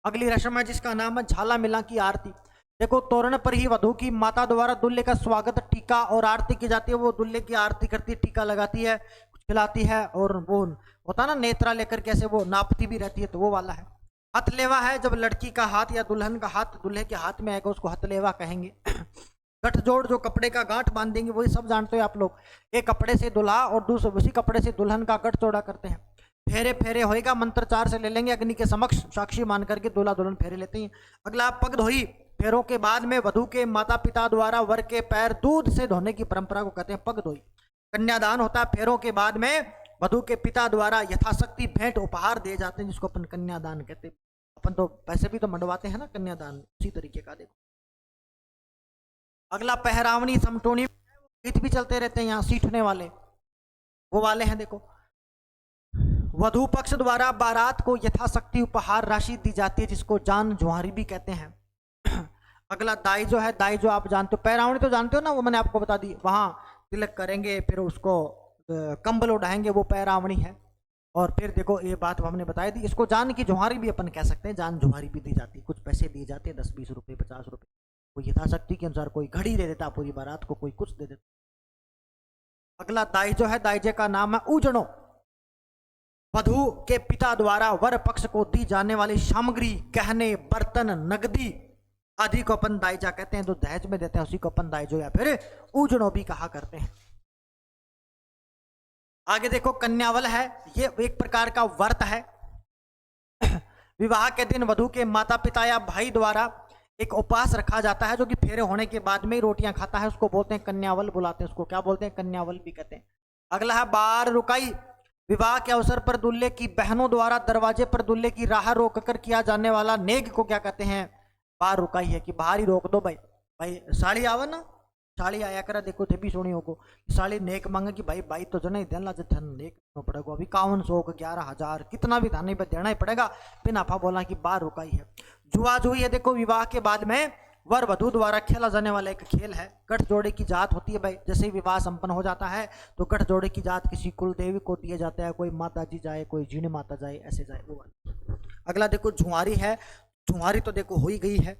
अगली रस्म है जिसका नाम है झाला मिला की आरती। देखो तोरण पर ही वधू की माता द्वारा दूल्हे का स्वागत, टीका और आरती की जाती है। वो दूल्हे की आरती करती है, टीका लगाती है, कुछ खिलाती है, और वो होता ना नेत्रा लेकर कैसे वो नापती भी रहती है, तो वो वाला है। हथलेवा है, जब लड़की का हाथ या दुल्हन का हाथ दूल्हे के हाथ में आएगा उसको हथलेवा कहेंगे। गठजोड़, जो कपड़े का गांठ बांधेंगे, वही सब जानते हो आप लोग। एक कपड़े से दुल्हा और दूसरे उसी कपड़े से दुल्हन का गठजोड़ा करते हैं। फेरे फेरे होएगा, मंत्रचार से ले लेंगे, अग्नि के समक्ष साक्षी मान करके दूल्हा दुल्हन फेरे लेते हैं। अगला पग धोई। फेरों के बाद में वधू के माता पिता द्वारा वर के पैर दूध से धोने की परंपरा को कहते हैं पग धोई। कन्यादान होता है फेरों के बाद में, वधू के पिता द्वारा यथाशक्ति भेंट उपहार दिए जाते हैं, जिसको अपन कन्यादान कहते हैं। अपन तो पैसे भी तो मंडवाते हैं ना कन्यादान, उसी तरीके का। देखो अगला पहरावनी समटोनी, गीत भी चलते रहते हैं यहाँ, सीठने वाले वो वाले हैं। देखो वधू पक्ष द्वारा बारात को यथाशक्ति उपहार राशि दी जाती है, जिसको जान जुहारी भी कहते हैं। अगला दाई जो है, दाई जो आप जानते हो, पैरावनी तो जानते हो ना, वो मैंने आपको बता दी। वहां तिलक करेंगे, फिर उसको कंबल उड़ाएंगे, वो पैरावनी है। और फिर देखो ये बात हमने बताई दी, इसको जान की जुहारी भी अपन कह सकते हैं। जान जुहारी भी दी जाती है, कुछ पैसे दिए जाते हैं, 10-20 रुपये 50 रुपये, कोई यथाशक्ति के अनुसार। कोई घड़ी दे देता पूरी बारात को, कोई कुछ दे देता। अगला दाई जो है, दाईजे का नाम है उजड़ो। वधू के पिता द्वारा वर पक्ष को दी जाने वाली सामग्री, गहने, बर्तन, नगदी आदि को अपन दाईजा कहते हैं। जो दहेज में देते हैं उसी को अपन दाईजो या फिर उजड़ो भी कहा करते हैं। आगे देखो कन्यावल है, ये एक प्रकार का व्रत है। विवाह के दिन वधू के माता पिता या भाई द्वारा एक उपवास रखा जाता है, जो कि फेरे होने के बाद में ही रोटियां खाता है, उसको बोलते हैं कन्यावल बुलाते हैं। उसको क्या बोलते हैं, कन्यावल भी कहते हैं। अगला है बार रुकाई। विवाह के अवसर पर दूल्हे की बहनों द्वारा दरवाजे पर दूल्हे की राह रोक कर किया जाने वाला नेग को क्या कहते हैं, बार रुकाई है। कि बाहर ही रोक दो भाई, भाई साड़ी आवा ना, साड़ी आया करा, देखो थे भी सुनी होगो, साड़ी नेक मांगे कि भाई भाई तो जने देना धन नेक पड़ेगा, अभी 5100 11,000 कितना भी थाने पर देना ही पड़ेगा। फिर नाफा बोला कि बार रुकाई है। जुआ जुई है। देखो विवाह के बाद में वर वधू द्वारा खेला जाने वाला एक खेल है। गठजोड़े की जात होती है भाई, जैसे ही विवाह संपन्न हो जाता है तो गठजोड़े की जात किसी कुल देवी को दिया जाता है, कोई माता जी जाए, कोई जीण माता जाए, ऐसे जाए वो वाला। अगला देखो झुआरी है। झुआरी तो देखो हो ही गई है,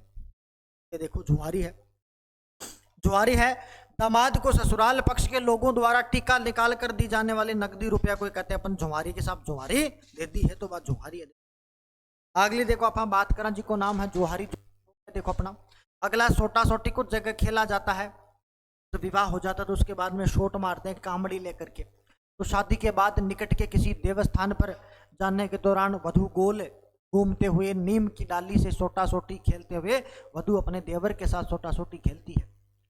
ये देखो झुआरी है। झुआरी है दामाद को ससुराल पक्ष के लोगों द्वारा टीका निकाल कर दी जाने वाली नकदी रुपया को कहते हैं अपन झुआरी के साथ झुआरी दे दी है तो बात झुआरी है। अगली देखो अपन बात करें जी को नाम है जुहारी। देखो अपना अगला सोटा सोटी कुछ जगह खेला जाता है, तो विवाह हो जाता है तो उसके बाद में शोट मारते हैं कामड़ी लेकर के। तो शादी के बाद निकट के किसी देवस्थान पर जाने के दौरान वधु गोल घूमते हुए नीम की डाली से सोटा सोटी खेलते हुए वधु अपने देवर के साथ सोटा सोटी खेलती है।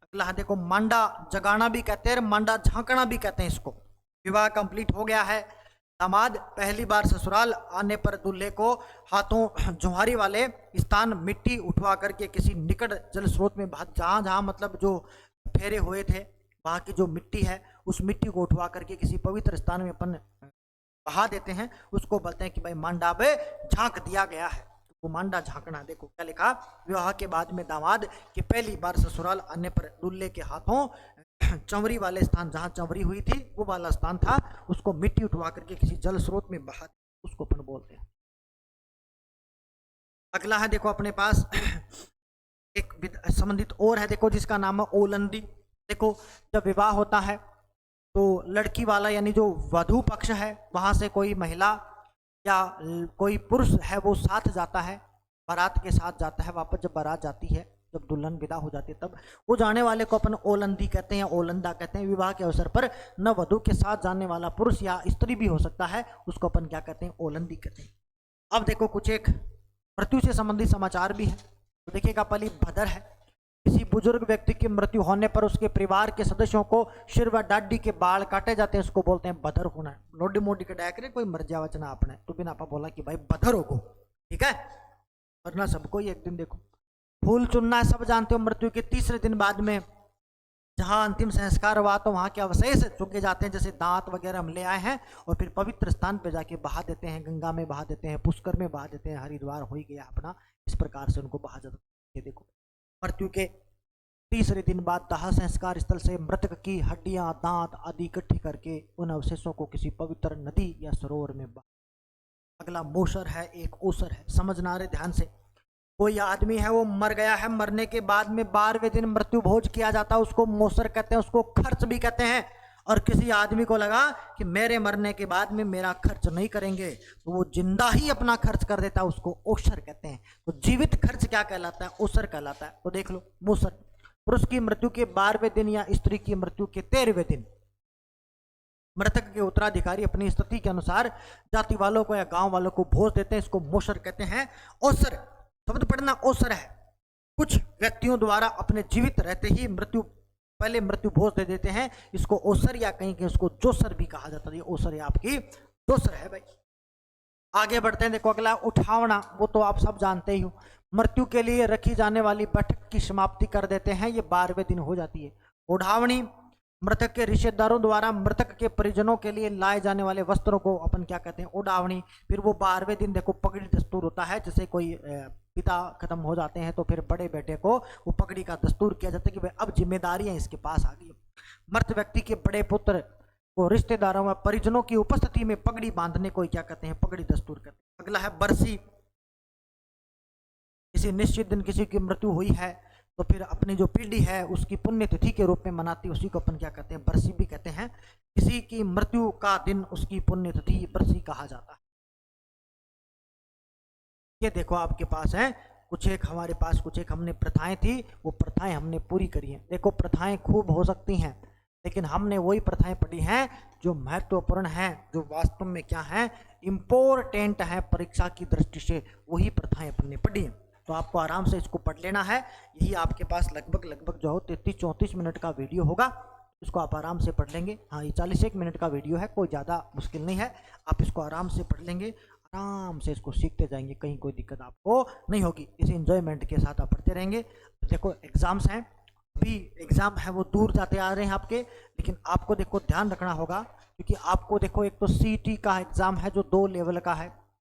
अगला देखो मांडा जगाना भी कहते हैं, मांडा झांकना भी कहते हैं इसको। विवाह कंप्लीट हो गया है, दामाद पहली बार ससुराल आने पर दूल्हे को हाथों जुहारी वाले स्थान मिट्टी उठवा करके किसी निकट जल स्रोत में जहाँ जहाँ मतलब जो फेरे हुए थे वहाँ की जो मिट्टी है उस मिट्टी को उठवा करके किसी पवित्र स्थान में अपन बहा देते हैं, उसको बोलते हैं कि भाई मांडा बे झांक दिया गया है। वो मांडा झांकना। देखो क्या लिखा, विवाह के बाद में दामाद के पहली बार ससुराल आने पर दूल्हे के हाथों चंवरी वाले स्थान जहां चंवरी हुई थी वो वाला स्थान था, उसको मिट्टी उठवा करके किसी जल स्रोत में बहा, उसको अपन बोलते हैं। अगला है देखो अपने पास एक संबंधित और है देखो जिसका नाम है ओलंदी। देखो जब विवाह होता है तो लड़की वाला यानी जो वधू पक्ष है वहां से कोई महिला या कोई पुरुष है वो साथ जाता है, बारात के साथ जाता है। वापस जब बारात जाती है, जब दुल्हन विदा हो जाती है, तब वो जाने वाले को अपन ओलंदी कहते हैं, ओलंदा कहते हैं। विवाह के अवसर पर न वधू के साथ जाने वाला पुरुष या स्त्री भी हो सकता है, उसको अपन क्या कहते हैं, ओलंदी कहते हैं। अब देखो कुछ एक मृत्यु से संबंधित समाचार भी है। तो देखिएगा पहली भदर है, किसी बुजुर्ग व्यक्ति की मृत्यु होने पर उसके परिवार के सदस्यों को सिर व डाडी के बाल काटे जाते हैं, उसको बोलते हैं बधर होना। लोडी मोडी के डायक कोई मर जावा चना आपने तो बिना आपा बोला कि भाई बधर होगो, ठीक है, वरना सबको ही एक दिन देखो। फूल चुनना है, सब जानते हो। मृत्यु के तीसरे दिन बाद में जहां अंतिम संस्कार हुआ तो वहां के अवशेष चुके जाते हैं, जैसे दांत वगैरह हम ले आए हैं और फिर पवित्र स्थान पे जाके बहा देते हैं, गंगा में बहा देते हैं, पुष्कर में बहा देते हैं, हरिद्वार हो ही गया अपना, इस प्रकार से उनको बहा जाता है। देखो मृत्यु के तीसरे दिन बाद दाह संस्कार स्थल से मृतक की हड्डियां, दांत आदि इकट्ठी करके उन अवशेषों को किसी पवित्र नदी या सरोवर में बहा। अगला मोसर है, एक ओसर है, समझना रहे ध्यान से। कोई आदमी है वो मर गया है, मरने के बाद में 12वें दिन मृत्यु भोज किया जाता है, उसको मोसर कहते हैं, उसको खर्च भी कहते हैं। और किसी आदमी को लगा कि मेरे मरने के बाद में मेरा खर्च नहीं करेंगे तो वो जिंदा ही अपना खर्च कर देता है, उसको ओसर कहते हैं। तो जीवित खर्च क्या कहलाता है, ओसर कहलाता है। तो देख लो मोसर, पुरुष की मृत्यु के 12वें दिन या स्त्री की मृत्यु के 13वें दिन मृतक के उत्तराधिकारी अपनी स्थिति के अनुसार जाति वालों को या गांव वालों को भोज देते हैं, इसको मोसर कहते हैं। ओसर शब्द पढ़ना, ओसर है। कुछ व्यक्तियों द्वारा अपने जीवित रहते ही पहले मृत्यु भोज दे देते हैं, इसको ओसर या कहीं के उसको जोसर भी कहा जाता है। ओसर या आपकी जोसर है भाई। आगे बढ़ते हैं, देखो अगला उठावना, वो तो आप सब जानते ही हो। मृत्यु के लिए रखी जाने वाली बैठक की समाप्ति कर देते हैं, ये 12वें दिन हो जाती है। उठावनी मृतक के रिश्तेदारों द्वारा मृतक के परिजनों के लिए लाए जाने वाले वस्त्रों को अपन क्या कहते हैं, उड़ावनी। फिर वो 12वें दिन देखो पगड़ी दस्तूर होता है, जैसे कोई पिता खत्म हो जाते हैं तो फिर बड़े बेटे को वो पगड़ी का दस्तूर किया जाता है कि भाई अब जिम्मेदारियां इसके पास आ गई। मृत व्यक्ति के बड़े पुत्र को रिश्तेदारों व परिजनों की उपस्थिति में पगड़ी बांधने को क्या कहते हैं, पगड़ी दस्तूर कहते हैं। अगला है बरसी, किसी निश्चित दिन किसी की मृत्यु हुई है तो फिर अपनी जो पीढ़ी है उसकी पुण्यतिथि के रूप में मनाती है, उसी को अपन क्या कहते हैं, बरसी भी कहते हैं। किसी की मृत्यु का दिन उसकी पुण्यतिथि बरसी कहा जाता है। ये देखो आपके पास है कुछ एक, हमारे पास कुछ एक हमने प्रथाएं थी, वो प्रथाएं हमने पूरी करी हैं। देखो प्रथाएं खूब हो सकती हैं, लेकिन हमने वही प्रथाएं पढ़ी हैं जो महत्वपूर्ण हैं, जो वास्तव में क्या है, इम्पोर्टेंट है परीक्षा की दृष्टि से, वही प्रथाएं अपन ने पढ़ी हैं। तो आपको आराम से इसको पढ़ लेना है। यही आपके पास लगभग जो हो 33-34 मिनट का वीडियो होगा, इसको आप आराम से पढ़ लेंगे। हाँ, ये 41 मिनट का वीडियो है, कोई ज़्यादा मुश्किल नहीं है, आप इसको आराम से पढ़ लेंगे, आराम से इसको सीखते जाएंगे, कहीं कोई दिक्कत आपको नहीं होगी। इसे एंजॉयमेंट के साथ आप पढ़ते रहेंगे। देखो एग्जाम्स हैं, अभी एग्जाम है वो दूर जाते आ रहे हैं आपके, लेकिन आपको देखो ध्यान रखना होगा, क्योंकि आपको देखो एक तो CET का एग्जाम है जो 2 लेवल का है,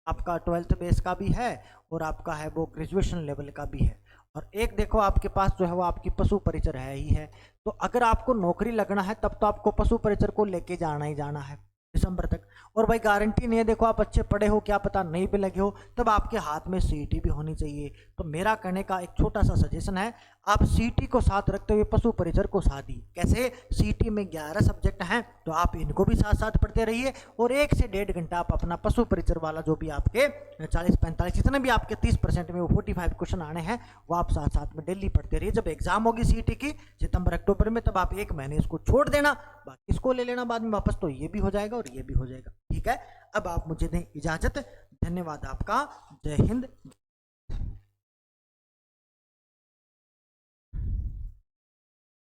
आपका 12th बेस का भी है और आपका है वो ग्रेजुएशन लेवल का भी है। और एक देखो आपके पास जो है वो आपकी पशु परिचर है ही है। तो अगर आपको नौकरी लगना है तब तो आपको पशु परिचर को लेके जाना ही जाना है दिसंबर तक। और भाई गारंटी नहीं है, देखो आप अच्छे पढ़े हो, क्या पता नहीं भी लगे हो, तब आपके हाथ में सीईटी भी होनी चाहिए। तो मेरा कहने का एक छोटा सा सजेशन है, आप सीईटी को साथ रखते हुए पशु परिचर को साथ ही, कैसे सीईटी में 11 सब्जेक्ट हैं तो आप इनको भी साथ साथ पढ़ते रहिए, और 1 से 1.5 घंटा आप अपना पशु परिचर वाला जो भी आपके 40-45 जितने भी आपके 30% में वो 45 क्वेश्चन आने हैं वो आप साथ साथ में डेली पढ़ते रहिए। जब एग्जाम होगी सीईटी की सितंबर अक्टूबर में, तब आप 1 महीने इसको छोड़ देना, बाकी इसको ले लेना बाद में वापस, तो ये भी हो जाएगा और ये भी हो जाएगा। ठीक है, अब आप मुझे दें इजाजत। धन्यवाद आपका। जय हिंद।